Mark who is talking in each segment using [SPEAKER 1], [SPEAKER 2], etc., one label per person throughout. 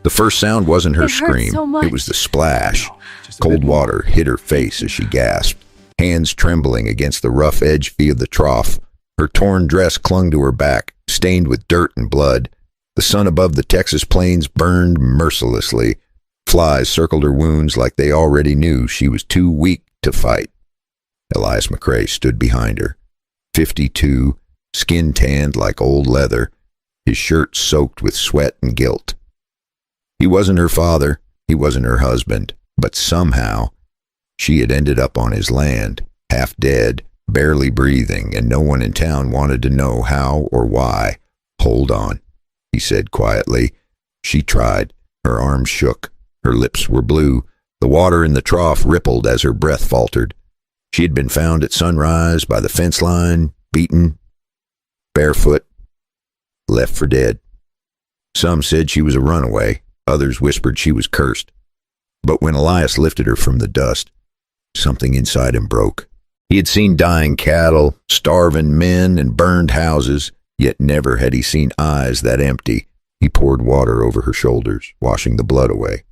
[SPEAKER 1] The first sound wasn't her
[SPEAKER 2] It hurts
[SPEAKER 1] scream.
[SPEAKER 2] so much.
[SPEAKER 1] It was the splash. Cold water hit her face as she gasped, hands trembling against the rough edge of the trough. Her torn dress clung to her back, stained with dirt and blood. The sun above the Texas plains burned mercilessly. Flies circled her wounds like they already knew she was too weak to fight. Elias McCrae stood behind her, 52, skin tanned like old leather, his shirt soaked with sweat and guilt. He wasn't her father, he wasn't her husband, but somehow she had ended up on his land, half dead, barely breathing, and no one in town wanted to know how or why. "Hold on," he said quietly. She tried. Her arms shook. Her lips were blue. The water in the trough rippled as her breath faltered. She had been found at sunrise by the fence line, beaten, barefoot, left for dead. Some said she was a runaway. Others whispered she was cursed. But when Elias lifted her from the dust, something inside him broke. He had seen dying cattle, starving men, and burned houses, yet never had he seen eyes that empty. He poured water over her shoulders, washing the blood away.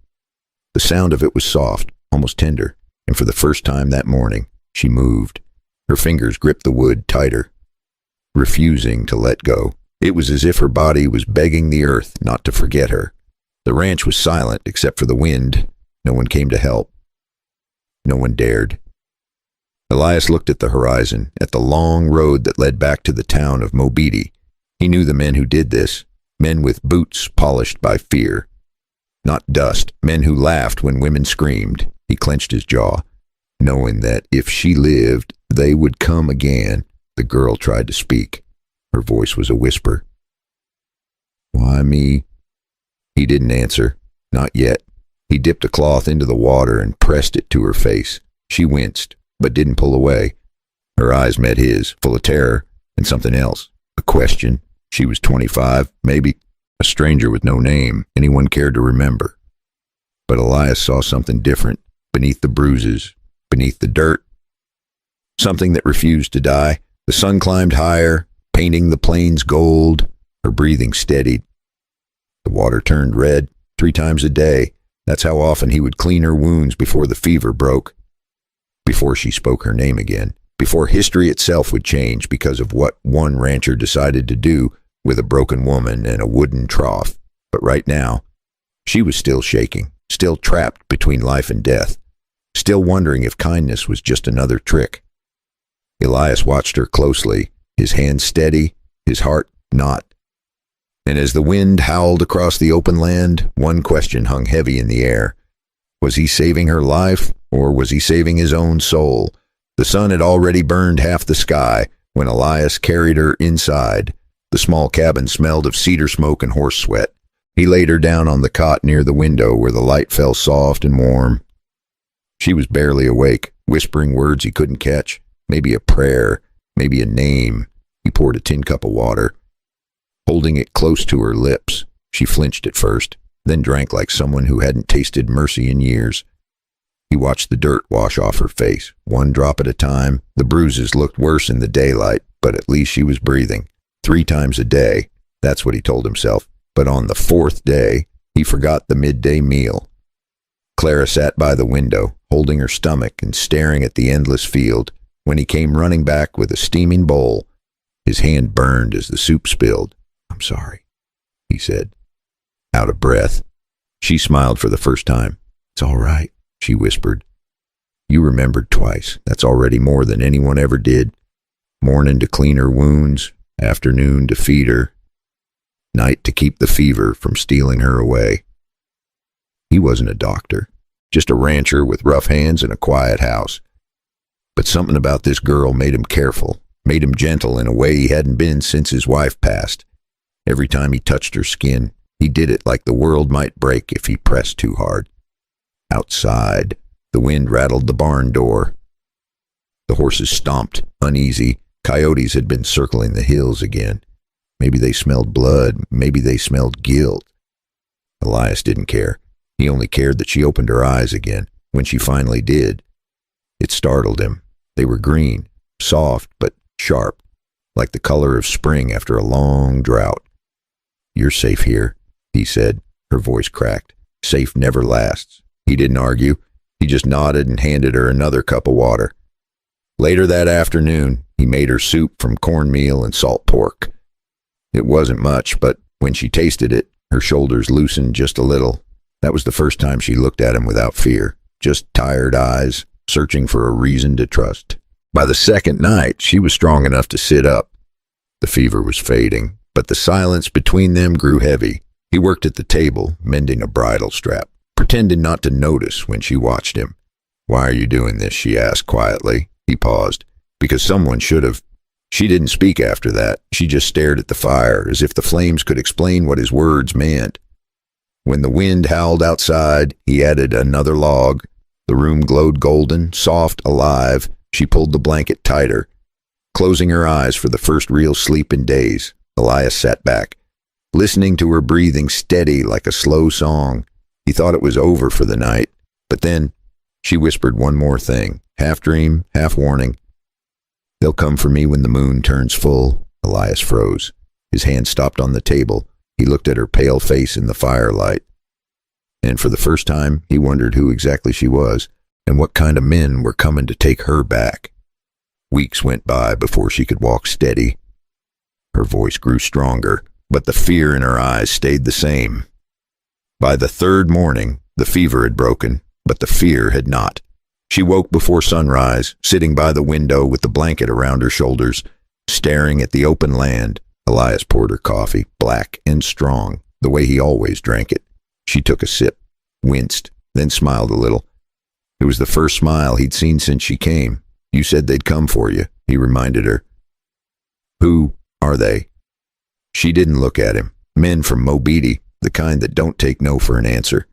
[SPEAKER 1] The sound of it was soft, almost tender, and for the first time that morning, she moved. Her fingers gripped the wood tighter, refusing to let go. It was as if her body was begging the earth not to forget her. The ranch was silent except for the wind. No one came to help. No one dared. Elias looked at the horizon, at the long road that led back to the town of Mobeetie. He knew the men who did this, men with boots polished by fear. Not dust, men who laughed when women screamed. He clenched his jaw, knowing that if she lived, they would come again. The girl tried to speak. Her voice was a whisper. "Why me?" He didn't answer. Not yet. He dipped a cloth into the water and pressed it to her face. She winced, but didn't pull away. Her eyes met his, full of terror and something else. A question. She was 25, maybe a stranger with no name anyone cared to remember. But Elias saw something different beneath the bruises, beneath the dirt. Something that refused to die. The sun climbed higher, painting the plains gold. Her breathing steadied. The water turned red 3 times a day. That's how often he would clean her wounds before the fever broke. Before she spoke her name again. Before history itself would change because of what one rancher decided to do with a broken woman and a wooden trough. But right now, she was still shaking, still trapped between life and death, still wondering if kindness was just another trick. Elias watched her closely, his hand steady, his heart not. And as the wind howled across the open land, one question hung heavy in the air. Was he saving her life, or was he saving his own soul? The sun had already burned half the sky when Elias carried her inside. The small cabin smelled of cedar smoke and horse sweat. He laid her down on the cot near the window where the light fell soft and warm. She was barely awake, whispering words he couldn't catch. Maybe a prayer, maybe a name. He poured a tin cup of water. Holding it close to her lips, she flinched at first, then drank like someone who hadn't tasted mercy in years. He watched the dirt wash off her face, one drop at a time. The bruises looked worse in the daylight, but at least she was breathing. 3 times a day, that's what he told himself. But on the 4th day, he forgot the midday meal. Clara sat by the window, holding her stomach and staring at the endless field. When he came running back with a steaming bowl, his hand burned as the soup spilled. "I'm sorry," he said, out of breath. She smiled for the first time. "It's all right," she whispered. "You remembered twice. That's already more than anyone ever did. Morning to clean her wounds, afternoon to feed her, night to keep the fever from stealing her away." He wasn't a doctor, just a rancher with rough hands and a quiet house. But something about this girl made him careful, made him gentle in a way he hadn't been since his wife passed. Every time he touched her skin, he did it like the world might break if he pressed too hard. Outside, the wind rattled the barn door. The horses stomped, uneasy. Coyotes had been circling the hills again. Maybe they smelled blood, maybe they smelled guilt. Elias didn't care. He only cared that she opened her eyes again. When she finally did, it startled him. They were green, soft but sharp, like the color of spring after a long drought. "You're safe here," he said. Her voice cracked. Safe never lasts. He didn't argue. He just nodded and handed her another cup of water. Later that afternoon, he made her soup from cornmeal and salt pork. It wasn't much, but when she tasted it, her shoulders loosened just a little. That was the first time she looked at him without fear, just tired eyes, searching for a reason to trust. By the second night, she was strong enough to sit up. The fever was fading, but the silence between them grew heavy. He worked at the table, mending a bridle strap, pretending not to notice when she watched him. "Why are you doing this?" she asked quietly. He paused. "Because someone should have." She didn't speak after that. She just stared at the fire, as if the flames could explain what his words meant. When the wind howled outside, he added another log. The room glowed golden, soft, alive. She pulled the blanket tighter. Closing her eyes for the first real sleep in days, Elias sat back, listening to her breathing steady like a slow song. He thought it was over for the night, but then she whispered one more thing, half dream, half warning. "They'll come for me when the moon turns full." Elias froze. His hand stopped on the table. He looked at her pale face in the firelight. And for the first time, he wondered who exactly she was, and what kind of men were coming to take her back. Weeks went by before she could walk steady. Her voice grew stronger, but the fear in her eyes stayed the same. By the third morning, the fever had broken, but the fear had not. She woke before sunrise, sitting by the window with the blanket around her shoulders, staring at the open land. Elias poured her coffee, black and strong, the way he always drank it. She took a sip, winced, then smiled a little. It was the first smile he'd seen since she came. "You said they'd come for you," he reminded her. "Who are they?" She didn't look at him. Men from Mobeetie, the kind that don't take no for an answer.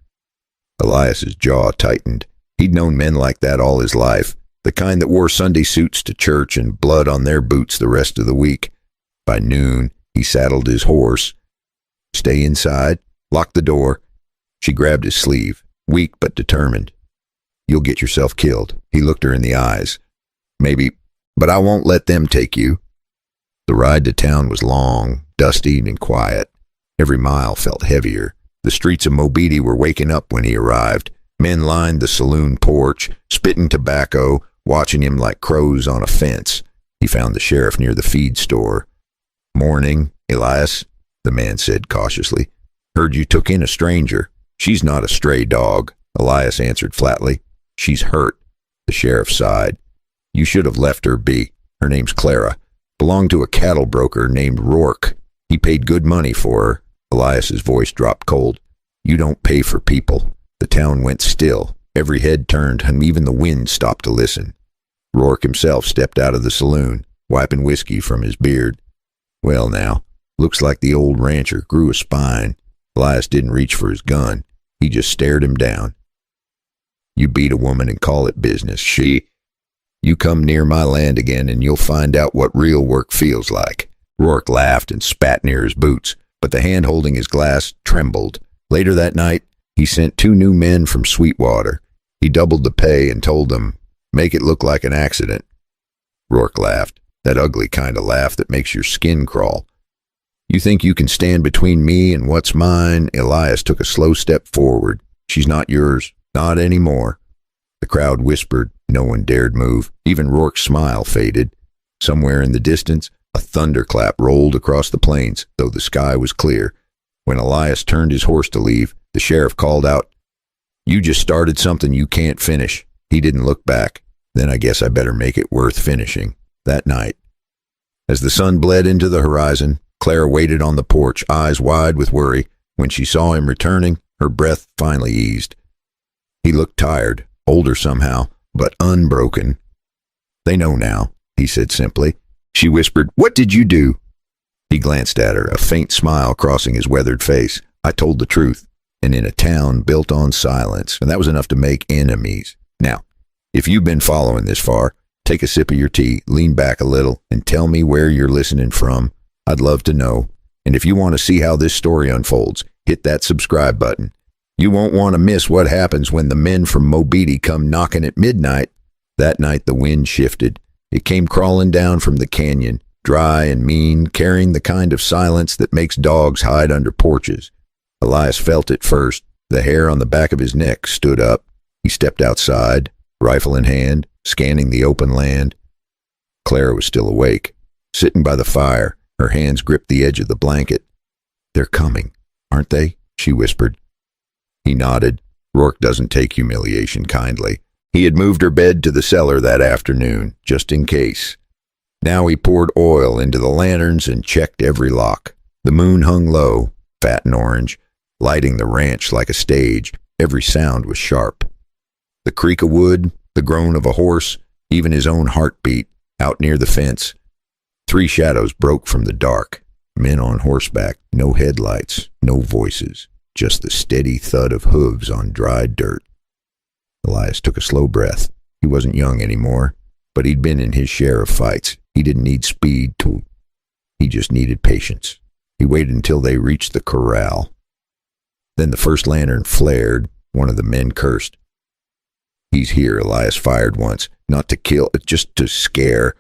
[SPEAKER 1] Elias's jaw tightened. He'd known men like that all his life, the kind that wore Sunday suits to church and blood on their boots the rest of the week. By noon, he saddled his horse. "Stay inside, lock the door." She grabbed his sleeve, weak but determined. "You'll get yourself killed." He looked her in the eyes. "Maybe, but I won't let them take you." The ride to town was long, dusty, and quiet. Every mile felt heavier. The streets of Mobeetie were waking up when he arrived. Men lined the saloon porch, spitting tobacco, watching him like crows on a fence. He found the sheriff near the feed store. "Morning, Elias," the man said cautiously. "Heard you took in a stranger." "She's not a stray dog," Elias answered flatly. "She's hurt." The sheriff sighed. "You should have left her be. Her name's Clara. Belonged to a cattle broker named Rourke. He paid good money for her." Elias's voice dropped cold. "You don't pay for people." The town went still. Every head turned, and even the wind stopped to listen. Rourke himself stepped out of the saloon, wiping whiskey from his beard. "Well now, looks like the old rancher grew a spine." Elias didn't reach for his gun. He just stared him down. "You beat a woman and call it business. You come near my land again and you'll find out what real work feels like." Rourke laughed and spat near his boots, but the hand holding his glass trembled. Later that night, he sent 2 new men from Sweetwater. He doubled the pay and told them, "Make it look like an accident." Rourke laughed, that ugly kind of laugh that makes your skin crawl. "You think you can stand between me and what's mine?" Elias took a slow step forward. "She's not yours, not anymore." The crowd whispered. No one dared move. Even Rourke's smile faded. Somewhere in the distance, a thunderclap rolled across the plains, though the sky was clear. When Elias turned his horse to leave, the sheriff called out, "You just started something you can't finish." He didn't look back. "Then I guess I better make it worth finishing." That night, as the sun bled into the horizon, Clara waited on the porch, eyes wide with worry. When she saw him returning, her breath finally eased. He looked tired, older somehow, but unbroken. "They know now," he said simply. She whispered, "What did you do?" He glanced at her, a faint smile crossing his weathered face. "I told the truth, and in a town built on silence, and that was enough to make enemies. Now, if you've been following this far, take a sip of your tea, lean back a little, and tell me where you're listening from. I'd love to know. And if you want to see how this story unfolds, hit that subscribe button. You won't want to miss what happens when the men from Mobeetie come knocking at midnight." That night the wind shifted. It came crawling down from the canyon, dry and mean, carrying the kind of silence that makes dogs hide under porches. Elias felt it first. The hair on the back of his neck stood up. He stepped outside, rifle in hand, scanning the open land. Clara was still awake, sitting by the fire. Her hands gripped the edge of the blanket. "They're coming, aren't they?" she whispered. He nodded. Rourke doesn't take humiliation kindly. He had moved her bed to the cellar that afternoon, just in case. Now he poured oil into the lanterns and checked every lock. The moon hung low, fat and orange, lighting the ranch like a stage. Every sound was sharp. The creak of wood, the groan of a horse, even his own heartbeat, out near the fence. 3 shadows broke from the dark. Men on horseback, no headlights, no voices, just the steady thud of hooves on dry dirt. Elias took a slow breath. He wasn't young anymore, but he'd been in his share of fights. He didn't need speed he just needed patience. He waited until they reached the corral. Then the first lantern flared. One of the men cursed. "He's here," Elias fired once, not to kill, just to scare.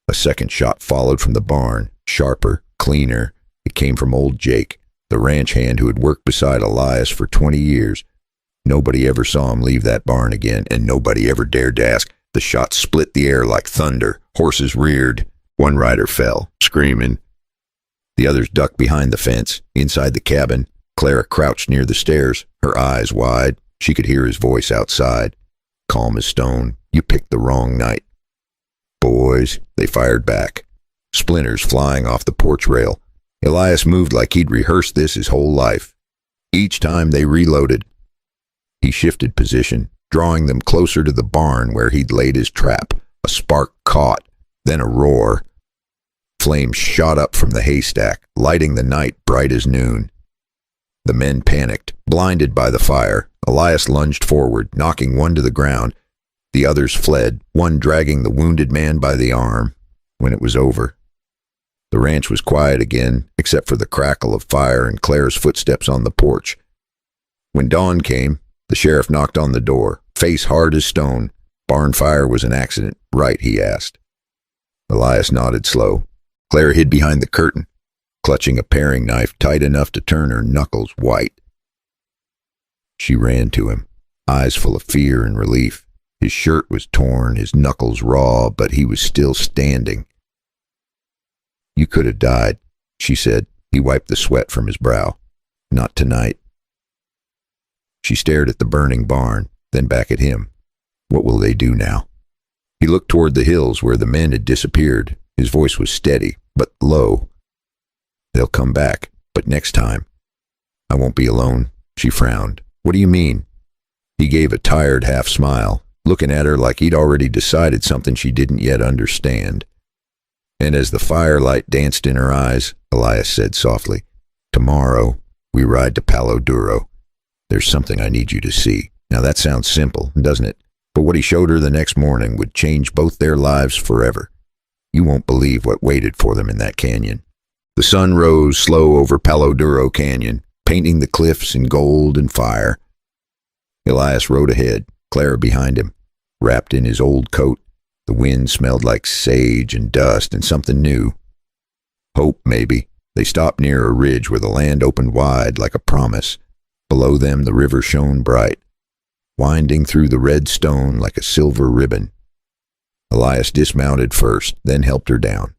[SPEAKER 1] A second shot followed from the barn, sharper, cleaner. It came from old Jake, the ranch hand who had worked beside Elias for 20 years. Nobody ever saw him leave that barn again, and nobody ever dared to ask. The shot split the air like thunder. Horses reared. One rider fell, screaming. The others ducked behind the fence. Inside the cabin, Clara crouched near the stairs, her eyes wide. She could hear his voice outside, calm as stone. "You picked the wrong night." "Boys," they fired back. Splinters flying off the porch rail. Elias moved like he'd rehearsed this his whole life. Each time they reloaded. He shifted position, drawing them closer to the barn where he'd laid his trap. A spark caught, then a roar. Flames shot up from the haystack, lighting the night bright as noon. The men panicked, blinded by the fire. Elias lunged forward, knocking one to the ground. The others fled, one dragging the wounded man by the arm. When it was over, the ranch was quiet again, except for the crackle of fire and Clara's footsteps on the porch. When dawn came, the sheriff knocked on the door, face hard as stone. "Barn fire was an accident, right?" he asked. Elias nodded slow. Clara hid behind the curtain, clutching a paring knife tight enough to turn her knuckles white. She ran to him, eyes full of fear and relief. His shirt was torn, his knuckles raw, but he was still standing. "You could have died," she said. He wiped the sweat from his brow. "Not tonight." She stared at the burning barn, then back at him. What will they do now? He looked toward the hills where the men had disappeared. His voice was steady, but low. "They'll come back, but next time. I won't be alone." She frowned. "What do you mean?" He gave a tired half smile, looking at her like he'd already decided something she didn't yet understand. And as the firelight danced in her eyes, Elias said softly, "Tomorrow, we ride to Palo Duro. There's something I need you to see." Now that sounds simple, doesn't it? But what he showed her the next morning would change both their lives forever. You won't believe what waited for them in that canyon. The sun rose slow over Palo Duro Canyon, painting the cliffs in gold and fire. Elias rode ahead, Clara behind him, wrapped in his old coat. The wind smelled like sage and dust and something new. Hope, maybe. They stopped near a ridge where the land opened wide like a promise. Below them the river shone bright, winding through the red stone like a silver ribbon. Elias dismounted first, then helped her down.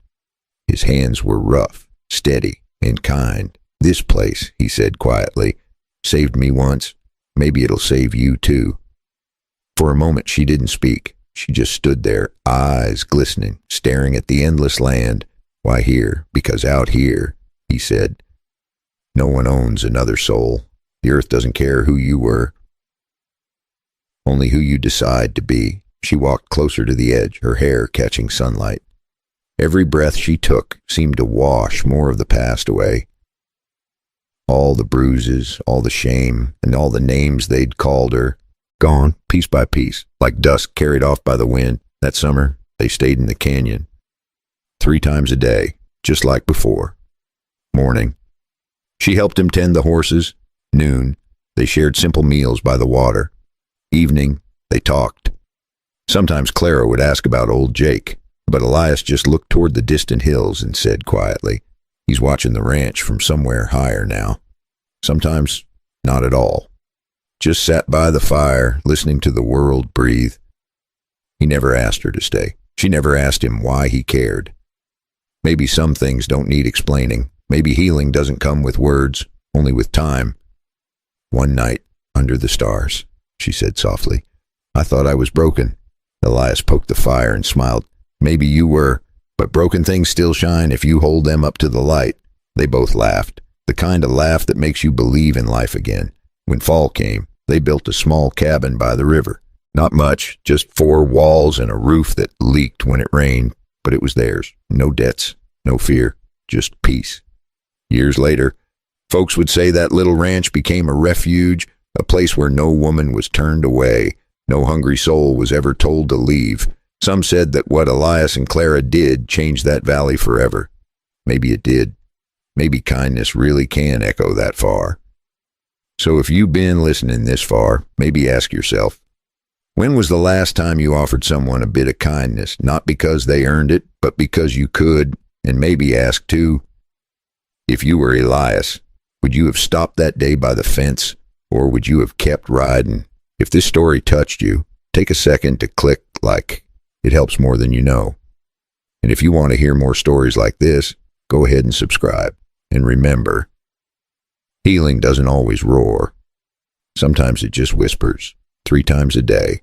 [SPEAKER 1] His hands were rough, steady, and kind. "This place," he said quietly, "saved me once. Maybe it'll save you too." For a moment she didn't speak. She just stood there, eyes glistening, staring at the endless land. "Why here? Because out here," he said, "no one owns another soul. The earth doesn't care who you were, only who you decide to be." She walked closer to the edge, her hair catching sunlight. Every breath she took seemed to wash more of the past away. All the bruises, all the shame, and all the names they'd called her, gone piece by piece, like dust carried off by the wind. That summer, they stayed in the canyon. 3 times a day, just like before. Morning, she helped him tend the horses. Noon, they shared simple meals by the water. Evening, they talked. Sometimes Clara would ask about old Jake, but Elias just looked toward the distant hills and said quietly, "He's watching the ranch from somewhere higher now." Sometimes not at all. Just sat by the fire, listening to the world breathe. He never asked her to stay. She never asked him why he cared. Maybe some things don't need explaining. Maybe healing doesn't come with words, only with time. One night, under the stars, she said softly, I thought I was broken. Elias poked the fire and smiled. Maybe you were, but broken things still shine if you hold them up to the light. They both laughed, the kind of laugh that makes you believe in life again. When fall came, they built a small cabin by the river. Not much, just 4 walls and a roof that leaked when it rained, but it was theirs. No debts, no fear, just peace. Years later, folks would say that little ranch became a refuge, a place where no woman was turned away, no hungry soul was ever told to leave. Some said that what Elias and Clara did changed that valley forever. Maybe it did. Maybe kindness really can echo that far. So if you've been listening this far, maybe ask yourself, when was the last time you offered someone a bit of kindness, not because they earned it, but because you could? And maybe ask too, if you were Elias, would you have stopped that day by the fence, or would you have kept riding? If this story touched you, take a second to click like. It helps more than you know. And if you want to hear more stories like this, go ahead and subscribe. And remember, healing doesn't always roar. Sometimes it just whispers 3 times a day.